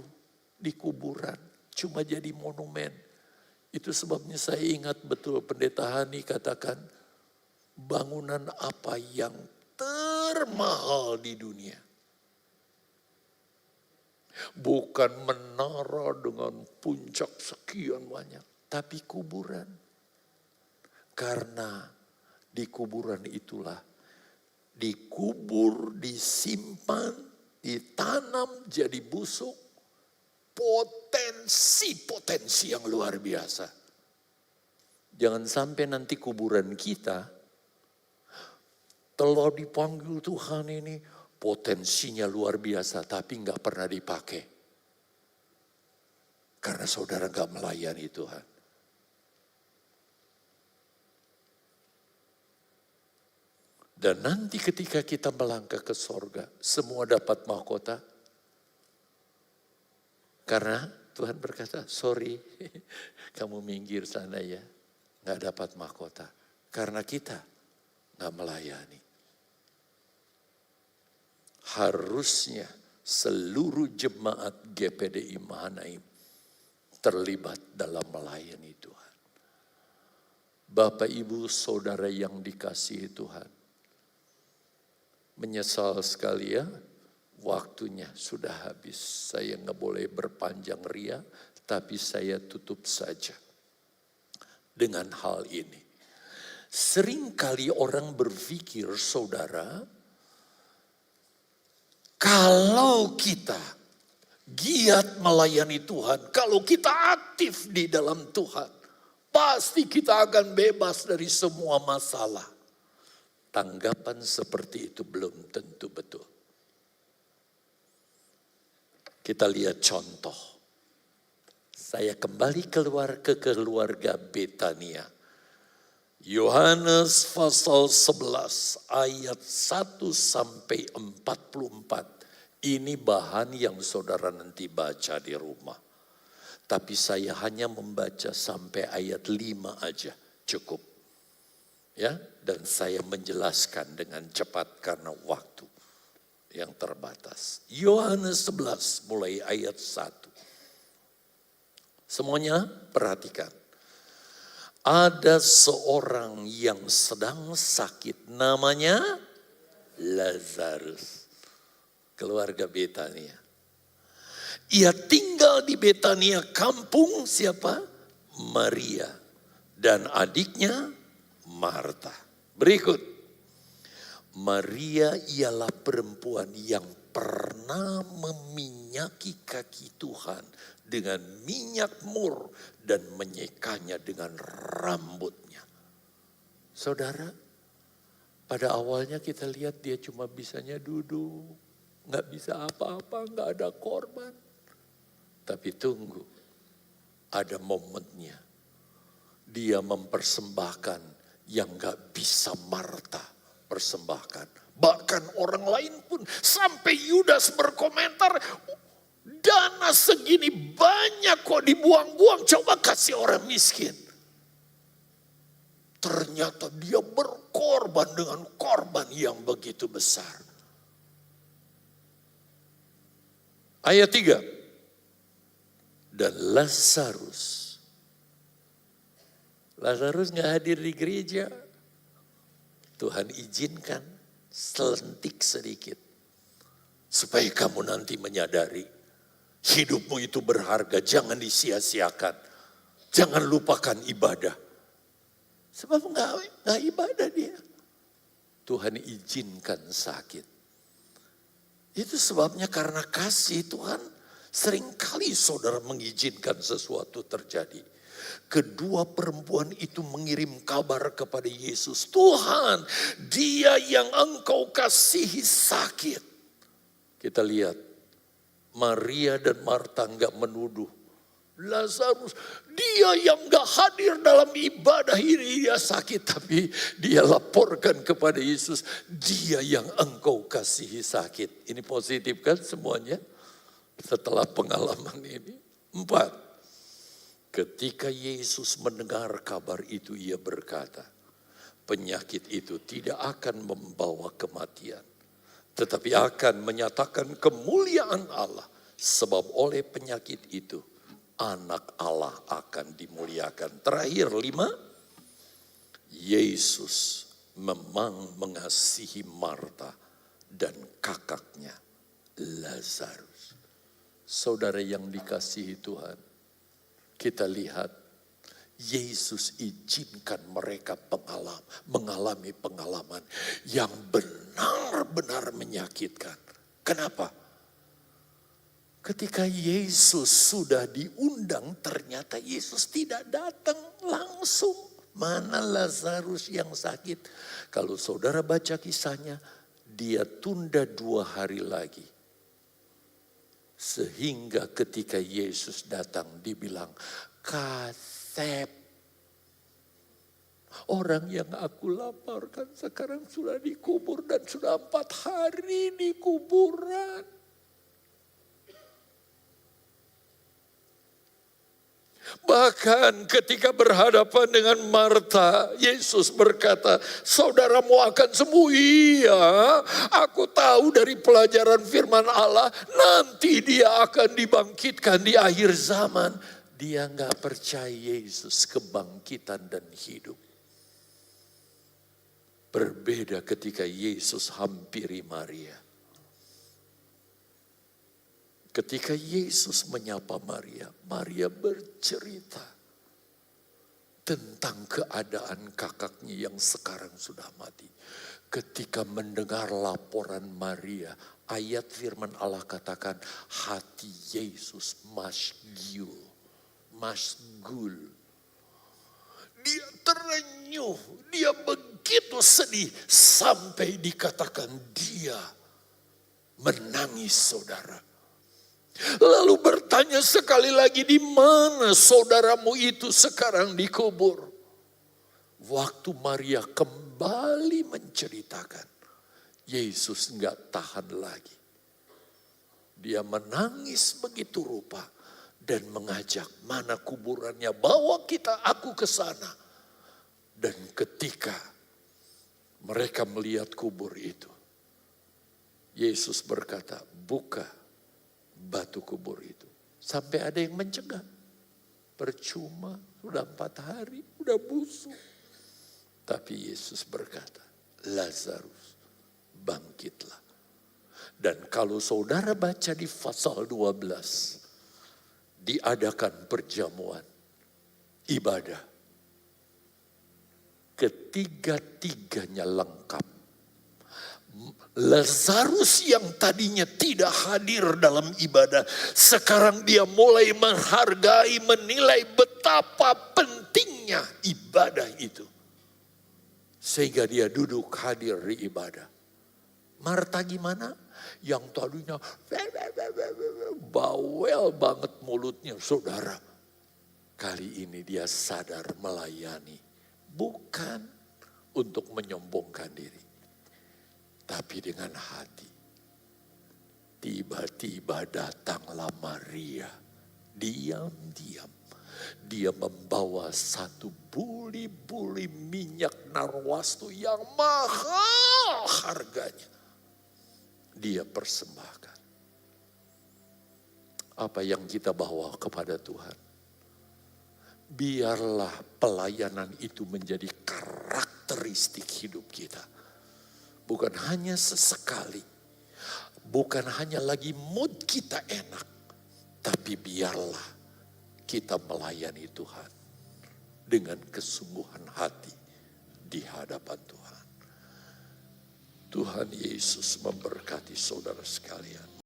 di kuburan. Cuma jadi monumen. Itu sebabnya saya ingat betul Pendeta Hani katakan, bangunan apa yang termahal di dunia? Bukan menara dengan puncak sekian banyak, tapi kuburan. Karena di kuburan itulah dikubur, disimpan, ditanam jadi busuk, potensi yang luar biasa. Jangan sampai nanti kuburan kita, telah dipanggil Tuhan ini, potensinya luar biasa tapi nggak pernah dipakai. Karena saudara nggak melayani Tuhan. Dan nanti ketika kita melangkah ke sorga, semua dapat mahkota. Karena Tuhan berkata, sorry, kamu minggir sana ya, nggak dapat mahkota. Karena kita nggak melayani. Harusnya seluruh jemaat GPDI Mahanaim terlibat dalam melayani Tuhan. Bapak, Ibu, Saudara yang dikasihi Tuhan. Menyesal sekali ya, waktunya sudah habis. Saya nggak boleh berpanjang ria, tapi saya tutup saja dengan hal ini. Seringkali orang berpikir, saudara, kalau kita giat melayani Tuhan, kalau kita aktif di dalam Tuhan, pasti kita akan bebas dari semua masalah. Tanggapan seperti itu belum tentu betul. Kita lihat contoh. Saya kembali keluar ke keluarga Betania. Yohanes pasal 11 ayat 1 sampai 44. Ini bahan yang saudara nanti baca di rumah. Tapi saya hanya membaca sampai ayat 5 aja, cukup. Ya, dan saya menjelaskan dengan cepat karena waktu yang terbatas. Yohanes 11 mulai ayat 1. Semuanya perhatikan. Ada seorang yang sedang sakit, namanya Lazarus. Keluarga Betania. Ia tinggal di Betania, kampung siapa? Maria dan adiknya Marta. Berikut. Maria ialah perempuan yang pernah meminyaki kaki Tuhan dengan minyak mur dan menyekanya dengan rambutnya. Saudara, pada awalnya kita lihat dia cuma bisanya duduk, nggak bisa apa-apa, nggak ada korban. Tapi tunggu, ada momennya. Dia mempersembahkan yang gak bisa Marta persembahkan. Bahkan orang lain pun sampai Yudas berkomentar, dana segini banyak kok dibuang-buang, coba kasih orang miskin. Ternyata dia berkorban dengan korban yang begitu besar. Ayat 3. Dan Lazarus gak hadir di gereja. Tuhan izinkan selentik sedikit. Supaya kamu nanti menyadari hidupmu itu berharga. Jangan disia-siakan. Jangan lupakan ibadah. Sebab gak ibadah dia. Tuhan izinkan sakit. Itu sebabnya karena kasih Tuhan. Seringkali saudara mengizinkan sesuatu terjadi. Kedua perempuan itu mengirim kabar kepada Yesus. Tuhan, dia yang engkau kasihi sakit. Kita lihat, Maria dan Marta enggak menuduh Lazarus. Dia yang enggak hadir dalam ibadah ini, dia sakit. Tapi dia laporkan kepada Yesus, dia yang engkau kasihi sakit. Ini positif kan semuanya? Setelah pengalaman ini. 4. Ketika Yesus mendengar kabar itu, ia berkata, penyakit itu tidak akan membawa kematian, tetapi akan menyatakan kemuliaan Allah. Sebab oleh penyakit itu, anak Allah akan dimuliakan. Terakhir 5, Yesus memang mengasihi Marta dan kakaknya Lazarus. Saudara yang dikasihi Tuhan, kita lihat Yesus izinkan mereka mengalami pengalaman yang benar-benar menyakitkan. Kenapa? Ketika Yesus sudah diundang, ternyata Yesus tidak datang langsung. Mana Lazarus yang sakit? Kalau saudara baca kisahnya, dia tunda 2 hari lagi. Sehingga ketika Yesus datang, dibilang, Kasep, orang yang aku laporkan sekarang sudah dikubur dan sudah 4 hari di kuburan. Bahkan ketika berhadapan dengan Marta, Yesus berkata, saudaramu akan sembuh. Iya, aku tahu dari pelajaran firman Allah, nanti dia akan dibangkitkan di akhir zaman. Dia gak percaya Yesus kebangkitan dan hidup. Berbeda ketika Yesus hampiri Maria. Ketika Yesus menyapa Maria, Maria bercerita tentang keadaan kakaknya yang sekarang sudah mati. Ketika mendengar laporan Maria, ayat firman Allah katakan, hati Yesus masgul. Dia terenyuh, dia begitu sedih sampai dikatakan dia menangis, saudara. Lalu bertanya sekali lagi, di mana saudaramu itu sekarang dikubur? Waktu Maria kembali menceritakan, Yesus enggak tahan lagi. Dia menangis begitu rupa dan mengajak, mana kuburannya, bawa aku ke sana. Dan ketika mereka melihat kubur itu, Yesus berkata, buka batu kubur itu. Sampai ada yang mencegah. Percuma, sudah 4 hari, sudah busuk. Tapi Yesus berkata, Lazarus, bangkitlah. Dan kalau saudara baca di pasal 12, diadakan perjamuan, ibadah. Ketiga-tiganya lengkap. Lazarus yang tadinya tidak hadir dalam ibadah, sekarang dia mulai menghargai, menilai betapa pentingnya ibadah itu. Sehingga dia duduk hadir di ibadah. Marta gimana? Yang tadinya bawel banget mulutnya, saudara. Kali ini dia sadar melayani. Bukan untuk menyombongkan diri. Tapi dengan hati, tiba-tiba datanglah Maria, diam-diam. Dia membawa 1 buli-buli minyak narwastu yang mahal harganya. Dia persembahkan. Apa yang kita bawa kepada Tuhan? Biarlah pelayanan itu menjadi karakteristik hidup kita. Bukan hanya sesekali, bukan hanya lagi mood kita enak, tapi biarlah kita melayani Tuhan dengan kesungguhan hati di hadapan Tuhan. Tuhan Yesus memberkati saudara sekalian.